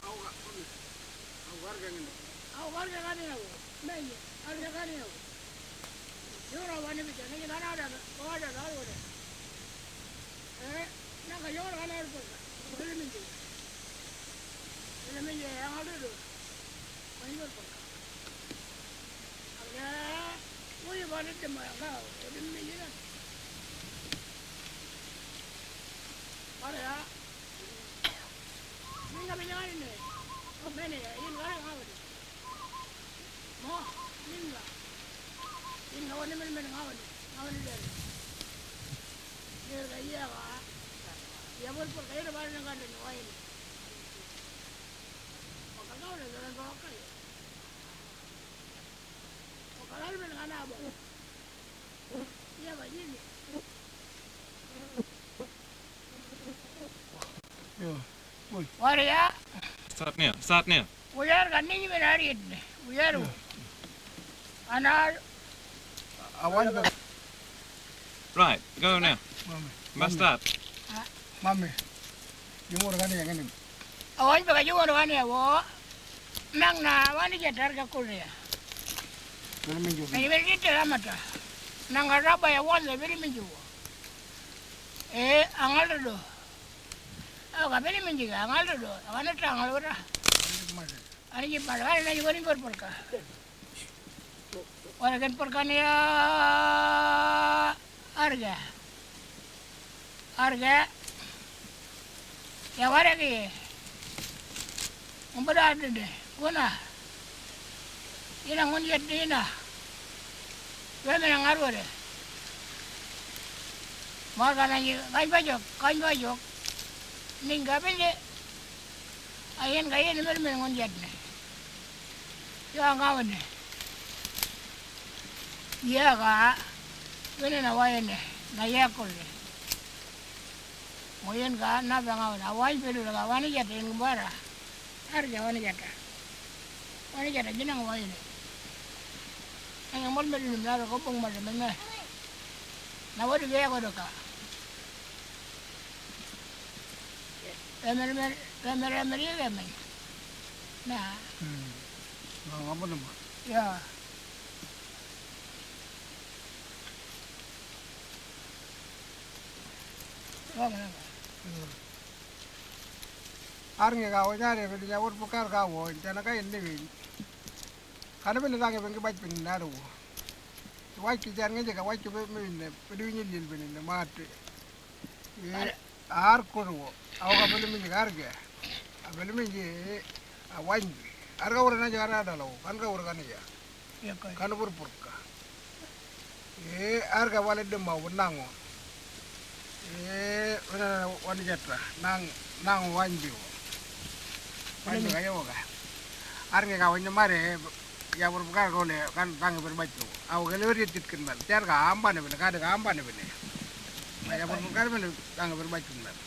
Aku warga kan aku, menye, warga kan aku. Yora wani bicara, ni kan ada tahu deh. Nak yora kan ada pun, boleh menye yang ada tu, banyak pun. Agaknya, mui balik cuma kau, boleh menye kan. Ada ya, ni kan menye ni, oh menye, ini kan apa tu? Mo, minga. Ini kawan ni mana kawan ni dari. Dia kaya kan. Dia pun kaya dah barang kan ni wain. Makak kau dah jalan kau kaya. Makak lalu mana kan apa? Dia baju ni. Yo, boy. Waria. Start now. Uyar kan ni mana hari ni? Uyar. Anak. Awan ba? Right, go now. Must start. Mami. Yung orang kan yang ini. Awan pa kayo ano kan ya wo? Nang na wani jatar ka kuliah. Belum minggu. May beri tera mata. Nang araba ya wan le beri minju. Angal do. Ka beri minju angal do. Awan ta angal ora. Ani ki parwa na jigoni por ka. Walagan por ka niya arga. Ya wara ki. Umbada de. Guna. Ina ngon yet dina. Wala nang arware. Maga na yi kain bajok. Ningga bende. Ayen ni mer ngon yet ne. Yo ngawan ne. Iya ka. Wala na wayan ne. Na yakol ne. Moyen ka na bangaw na away pelu na wani jata yung bara. Arja wani jata. Wani jata jinang wayan ne. Ang amal melu na ko pong malaman na. Na wadi gaya ko doka. Emer ya man. Na. Apa nama? Ya. Arnge kau nyari beli jawur pukar kau, jangan kau ini beli. Karena beli lagi beli baik beli naru. Wajib jangan aja kau wajib beli beli nyilil beli mati. Ar kuru, awak beli minyak harga, beli minyak wajib. Harga orang aja ada loh, kan kau orang aja. Kan purka. Harga walid demau benango. Wani jatra nang wanju wanju kayo ka arnge ka wanya mare ya berbukar ko le kan tang berbaju aw galori titkin bal tiar ka amba ne bene ka de amba ne bene ya berbukar bene tang berbaju bal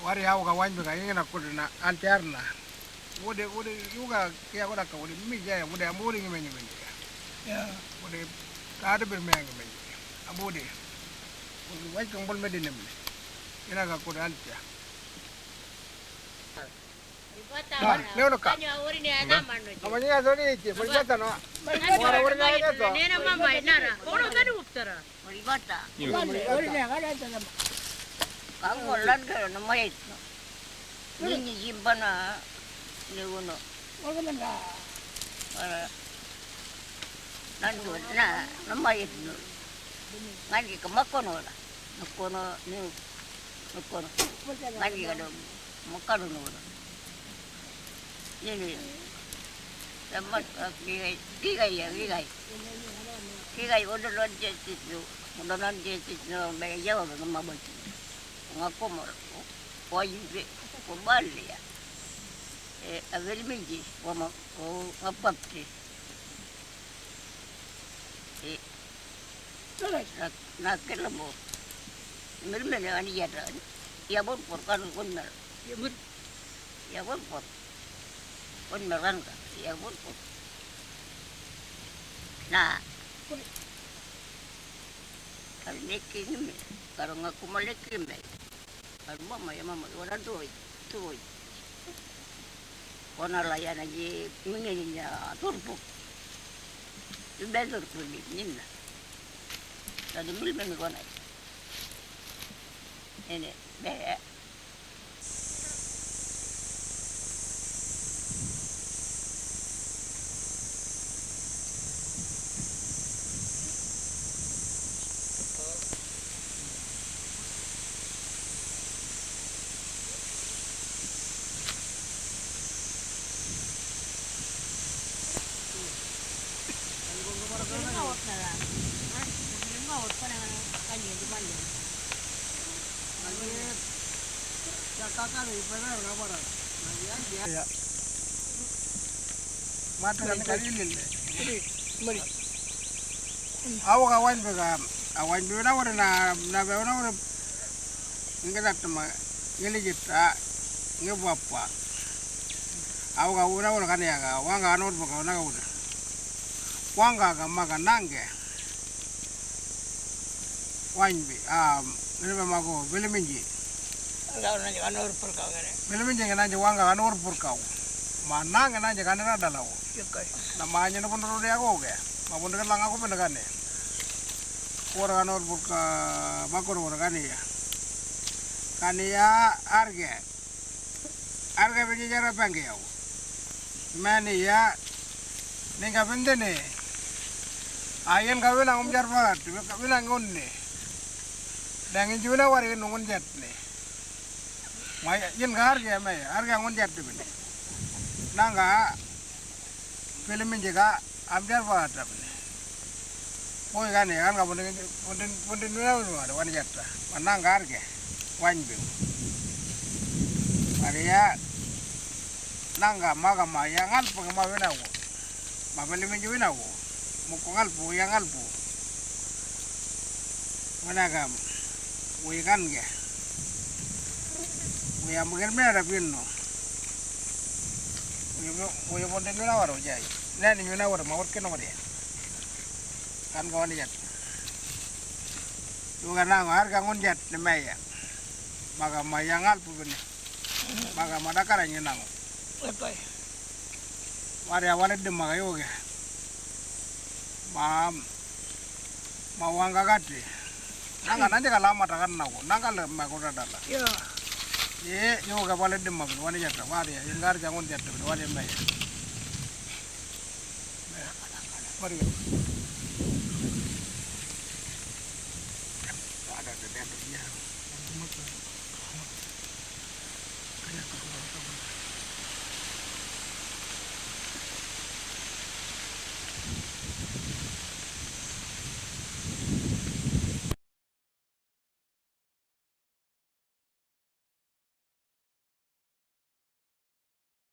wari aw ka wanju ka ingena ko na antiar na wode yuga kiya ko ka wode mi ya wode amuri ngi menyi menyi ya wode ka de berme ngi menyi amudi wajib kumpul medinem ni, ina ka kuda alja. Leo ka. Amanya ada ni je, berbata no. Orang ada tu. Nena mama inara. Orang tadi uktara. Berbata. Orang ni ada tu. Kamu lan ke nama itu. Ini jimbana ni uno. Orang mana? Nanti nama itu. Ngaji kemakono lah. Nakono ni nakono. Ngaji kada makano no. Ini. Dapat kigai udah loncat itu. Udah loncat itu bayar nama baca. Ngaku mau wajib kembali ya. Avel minji, apa sih? Nak kelemu. Mereka ni ada. Ya pun porkan benar. Ya pun por. Beneran kan? Ya pun por. Nah. Kalau nekin me, kalau ngaku malekin me. Kalau mama ya mama orang tu. konalla ja näki mingin ja turpu. Ympäri turpu niin. Tadi millä kone. Ini be. Mata kan kalilin. Mari. Awo kawan bega awan bi na wara na be na wara inga datma ngeli jita nge bappa awo ka wura wara kan ya ga wanga anor bega na ga wura wanga ga maga nange wanbi ini memang aku belum minji Enggak nanti kan urus perkau kan. belum minji kan aja wanga anor purkau mana kan aja kan ada dalau Ya kai. namanya pun dulu dia aku ke maupun dengan lang aku pendekan nih orang anor purka bakor orang kan ya arge biji jara pangke aku mana ya nengka bende nih ayen kawin ang umjar banget kawin ang unni dangin juna wari nungun jet nih maya yen ka arge ang unjar tuh nih nangga filmin juga amjar banget nih boy kan ya kan kamu pundin nuna ada wani jatra manang ka arge wanbi Maria nangga maga maya ngalpu ma winawo ma filmin ju winawo muko ngalpu yang ngalpu managam wikan ge wiya mungkin mera pinno wiya pondin nuna waro jai nani nuna waro ma worke no dia kan kawan jat juga nang harga ngunjat ni maya maga maya ngalpu bene maga madakara nyenang Ya kai. mari awalnya dem maga yoge ma wanga gati nanga nanje kalama takan nago nanga le magoda dala Ya. ye yoga wale dem maga wani jata wari ya ingar jangun jata wani maya mari ada dia